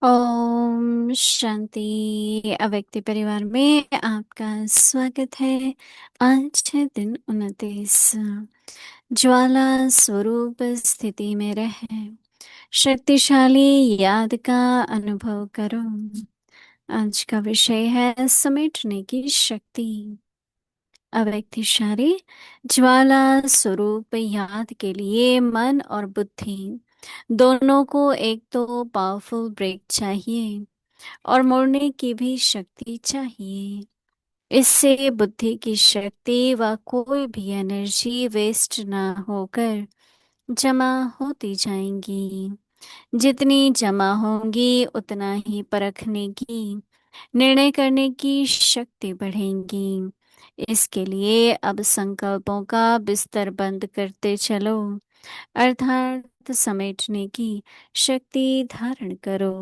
ओम शांति। अव्यक्ति परिवार में आपका स्वागत है। आज है दिन 29। ज्वाला स्वरूप स्थिति में रह शक्तिशाली याद का अनुभव करो। आज का विषय है समेटने की शक्ति। अव्यक्तिशाली ज्वाला स्वरूप याद के लिए मन और बुद्धि दोनों को एक तो पावरफुल ब्रेक चाहिए और मोड़ने की भी शक्ति चाहिए। इससे बुद्धि की शक्ति व कोई भी एनर्जी वेस्ट ना होकर जमा होती जाएंगी। जितनी जमा होंगी उतना ही परखने की, निर्णय करने की शक्ति बढ़ेगी। इसके लिए अब संकल्पों का बिस्तर बंद करते चलो, अर्थात समेटने की शक्ति धारण करो।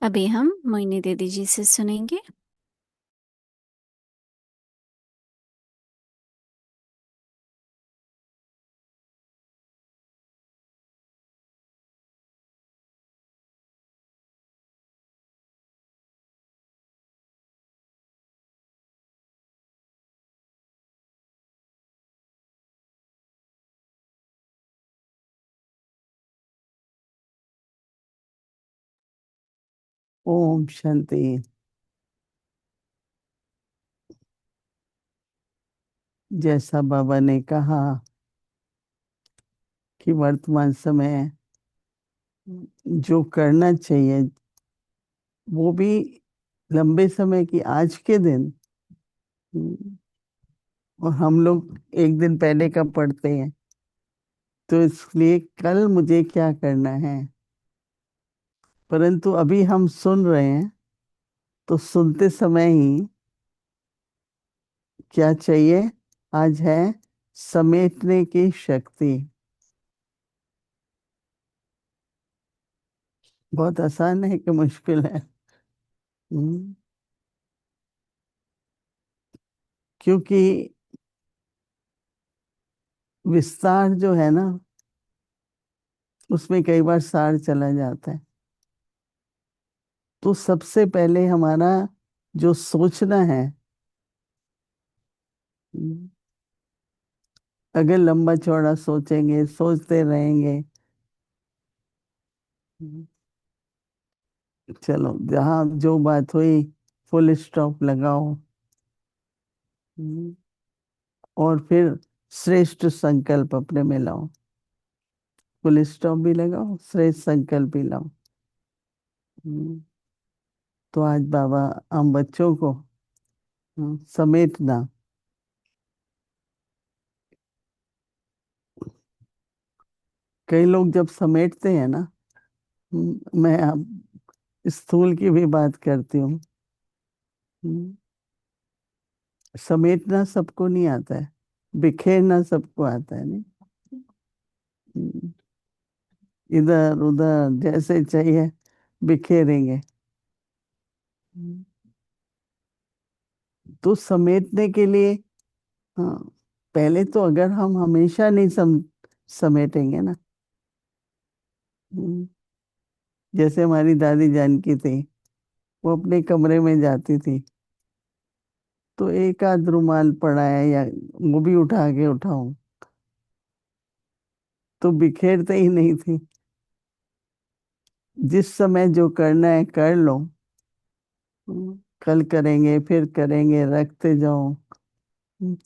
अभी हम मोहिनी दीदी जी से सुनेंगे। ओम शांति। जैसा बाबा ने कहा कि वर्तमान समय जो करना चाहिए वो भी लंबे समय की आज के दिन, और हम लोग एक दिन पहले का पढ़ते हैं, तो इसलिए कल मुझे क्या करना है। परंतु अभी हम सुन रहे हैं तो सुनते समय ही क्या चाहिए। आज है समेटने की शक्ति। बहुत आसान है कि मुश्किल है? हम्म, क्योंकि विस्तार जो है ना, उसमें कई बार सार चला जाता है। तो सबसे पहले हमारा जो सोचना है, अगर लंबा चौड़ा सोचेंगे, सोचते रहेंगे, चलो जहाँ जो बात हुई फुल स्टॉप लगाओ। और फिर श्रेष्ठ संकल्प अपने में लाओ। फुल स्टॉप भी लगाओ, श्रेष्ठ संकल्प भी लाओ। हम्म, तो आज बाबा हम बच्चों को समेटना। कई लोग जब समेटते हैं ना, मैं अब स्थूल की भी बात करती हूँ। हम्म, समेटना सबको नहीं आता है, बिखेरना सबको आता है नहीं। हम्म, इधर उधर जैसे चाहिए बिखेरेंगे। हम्म, तो समेटने के लिए, हाँ, पहले तो अगर हम हमेशा नहीं समेटेंगे ना। हम्म, जैसे हमारी दादी जानकी थी, वो अपने कमरे में जाती थी तो एक आध रुमाल पड़ा है या वो भी उठा के उठाऊं तो बिखेरते ही नहीं थी। जिस समय जो करना है कर लो। कल करेंगे फिर करेंगे रखते जाओ,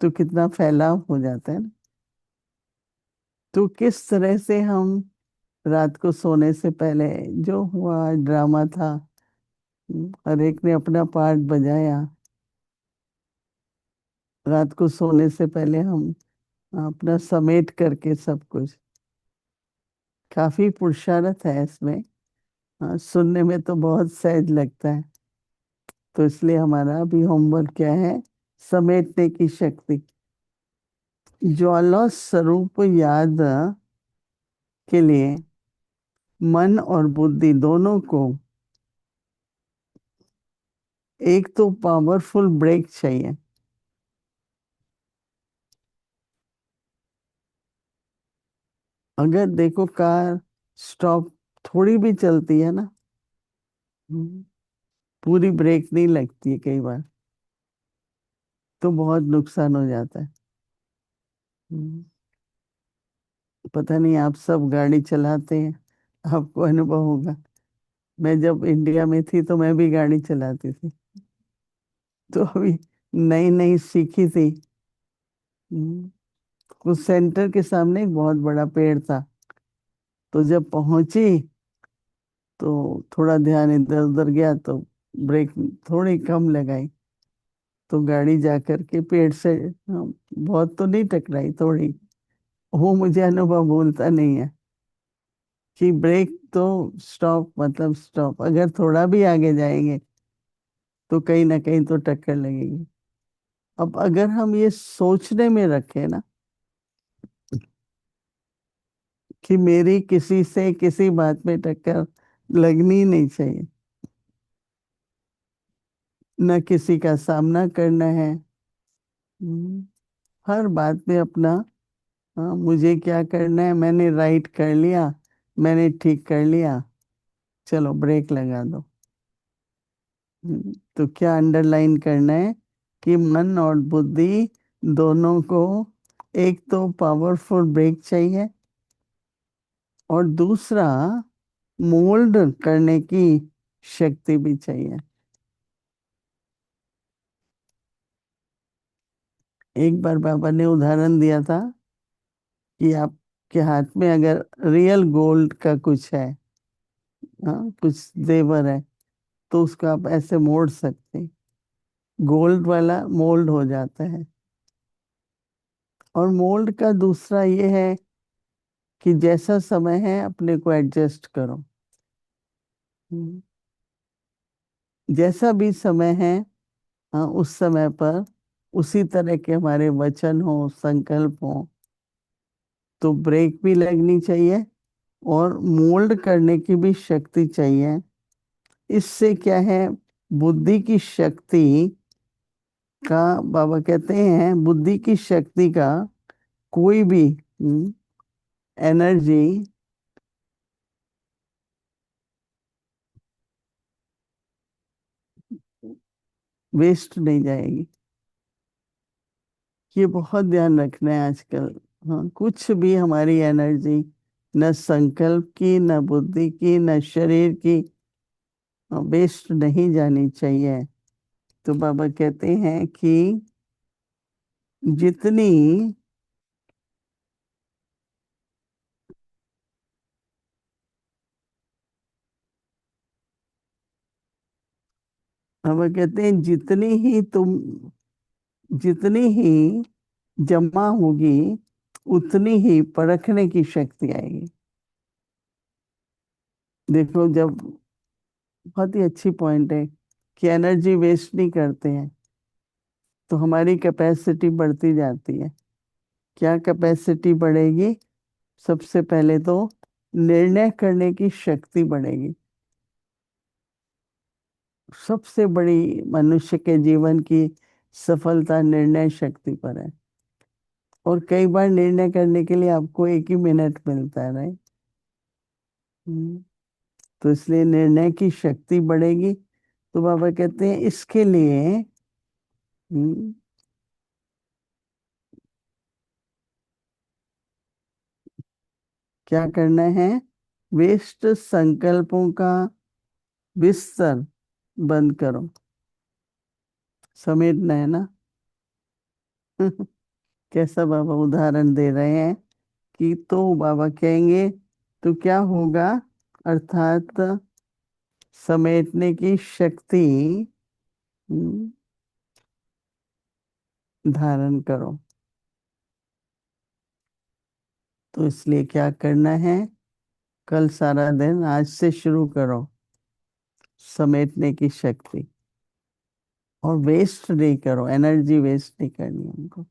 तो कितना फैलाव हो जाता है ना। तो किस तरह से हम रात को सोने से पहले जो हुआ ड्रामा था, हर एक ने अपना पार्ट बजाया। रात को सोने से पहले हम अपना समेट करके सब कुछ, काफी पुरुषार्थ है इसमें। सुनने में तो बहुत सहज लगता है। तो इसलिए हमारा अभी होमवर्क क्या है? समेटने की शक्ति। ज्वाला स्वरूप याद के लिए मन और बुद्धि दोनों को एक तो पावरफुल ब्रेक चाहिए। अगर देखो कार स्टॉप थोड़ी भी चलती है ना, हम्म, पूरी ब्रेक नहीं लगती है कई बार, तो बहुत नुकसान हो जाता है। हम्म, पता नहीं, आप सब गाड़ी चलाते हैं, आपको अनुभव होगा। मैं जब इंडिया में थी तो मैं भी गाड़ी चलाती थी, तो अभी नई नई सीखी थी। हम्म, उस सेंटर के सामने एक बहुत बड़ा पेड़ था, तो जब पहुंची तो थोड़ा ध्यान इधर उधर गया, तो ब्रेक थोड़ी कम लगाई, तो गाड़ी जा करके पेड़ से, बहुत तो नहीं टकराई, थोड़ी। वो मुझे अनुभव भूलता नहीं है कि ब्रेक तो स्टॉप मतलब स्टॉप, अगर थोड़ा भी आगे जाएंगे तो कहीं ना कहीं तो टक्कर लगेगी। अब अगर हम ये सोचने में रखें ना कि मेरी किसी से किसी बात में टक्कर लगनी ही नहीं चाहिए, न किसी का सामना करना है, हम्म, हर बात में अपना, हाँ, मुझे क्या करना है, मैंने राइट कर लिया, मैंने ठीक कर लिया, चलो ब्रेक लगा दो। तो क्या अंडरलाइन करना है कि मन और बुद्धि दोनों को एक तो पावरफुल ब्रेक चाहिए, और दूसरा मोल्ड करने की शक्ति भी चाहिए। एक बार बाबा ने उदाहरण दिया था कि आपके हाथ में अगर रियल गोल्ड का कुछ है, हाँ, कुछ जेवर है, तो उसको आप ऐसे मोड़ सकते हैं, गोल्ड वाला मोल्ड हो जाता है। और मोल्ड का दूसरा ये है कि जैसा समय है अपने को एडजस्ट करो। हम्म, जैसा भी समय है, हाँ, उस समय पर उसी तरह के हमारे वचन हो, संकल्प हो, तो ब्रेक भी लगनी चाहिए और मोल्ड करने की भी शक्ति चाहिए। इससे क्या है, बुद्धि की शक्ति का, बाबा कहते हैं बुद्धि की शक्ति का कोई भी एनर्जी वेस्ट नहीं जाएगी। ये बहुत ध्यान रखना है आजकल। हाँ, कुछ भी हमारी एनर्जी, न संकल्प की, न बुद्धि की, न शरीर की, वेस्ट नहीं जानी चाहिए। तो बाबा कहते हैं कि जितनी, बाबा कहते हैं जितनी ही जमा होगी, उतनी ही परखने की शक्ति आएगी। देखो, जब, बहुत ही अच्छी पॉइंट है कि एनर्जी वेस्ट नहीं करते हैं, तो हमारी कैपेसिटी बढ़ती जाती है। क्या कैपेसिटी बढ़ेगी? सबसे पहले तो निर्णय करने की शक्ति बढ़ेगी। सबसे बड़ी मनुष्य के जीवन की सफलता निर्णय शक्ति पर है। और कई बार निर्णय करने के लिए आपको एक ही मिनट मिलता है, राइट? हम्म, तो इसलिए निर्णय की शक्ति बढ़ेगी। तो बाबा कहते हैं इसके लिए, हम्म, क्या करना है, वेस्ट संकल्पों का बिस्तर बंद करो। समेटना है ना। कैसा बाबा उदाहरण दे रहे हैं कि, तो बाबा कहेंगे तो क्या होगा, अर्थात समेटने की शक्ति हम्म, धारण करो। तो इसलिए क्या करना है, कल सारा दिन आज से शुरू करो समेटने की शक्ति, और वेस्ट नहीं करो, एनर्जी वेस्ट नहीं करनी हमको।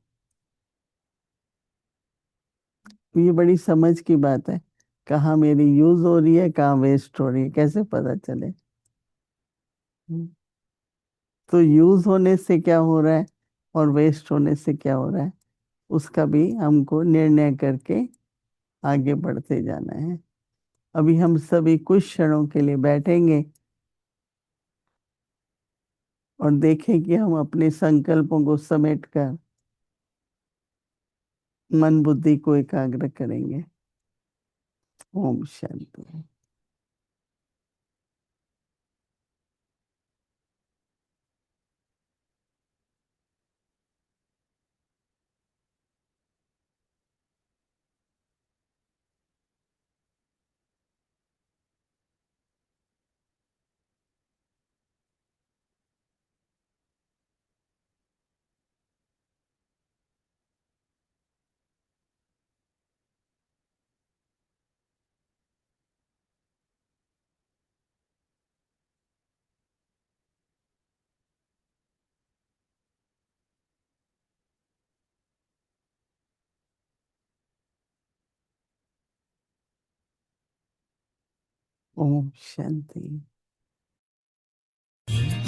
ये बड़ी समझ की बात है, कहाँ मेरी यूज हो रही है, कहाँ वेस्ट हो रही है, कैसे पता चले? हम्म, तो यूज होने से क्या हो रहा है और वेस्ट होने से क्या हो रहा है, उसका भी हमको निर्णय करके आगे बढ़ते जाना है। अभी हम सभी कुछ क्षणों के लिए बैठेंगे और देखें कि हम अपने संकल्पों को समेटकर मन बुद्धि को एकाग्र करेंगे। ओम शांति। ओम शांति।